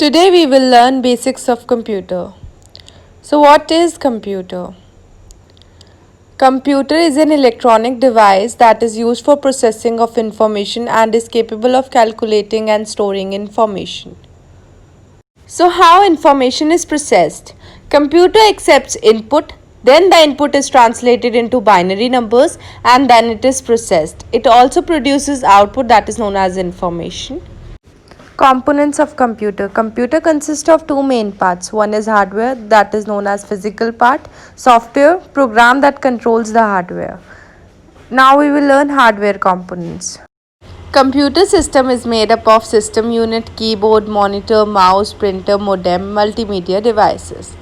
Today we will learn basics of computer. So what is computer? Computer is an electronic device that is used for processing of information and is capable of calculating and storing information. So how information is processed? Computer accepts input, then the input is translated into binary numbers and then it is processed. It also produces output that is known as information. Components of computer. Computer consists of two main parts. One is hardware that is known as physical part, software program that controls the hardware. Now we will learn hardware components. Computer system is made up of system unit, keyboard, monitor, mouse, printer, modem, multimedia devices.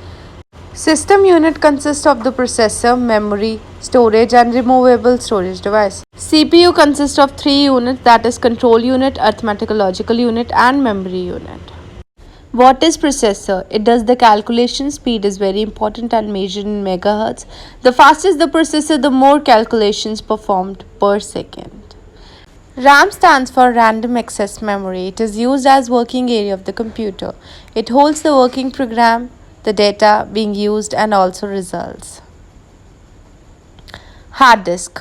System unit consists of the processor, memory, storage and removable storage device. CPU consists of three units, that is control unit, arithmetical logical unit and memory unit. What is processor? It does the calculation. Speed is very important and measured in megahertz. The faster the processor, the more calculations performed per second. RAM stands for random access memory. It is used as working area of the computer. It holds the working program, the data being used and also results. Hard disk.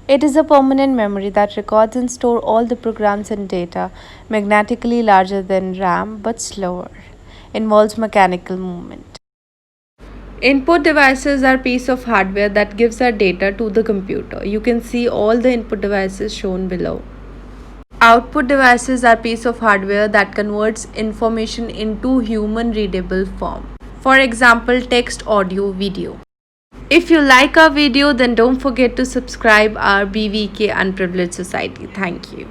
It is a permanent memory that records and stores all the programs and data, magnetically larger than RAM but slower. Involves mechanical movement. Input devices are piece of hardware that gives our data to the computer. You can see all the input devices shown below. Output devices are piece of hardware that converts information into human readable form. For example, text, audio, video. If you like our video, then don't forget to subscribe our BVK Unprivileged Society. Thank you.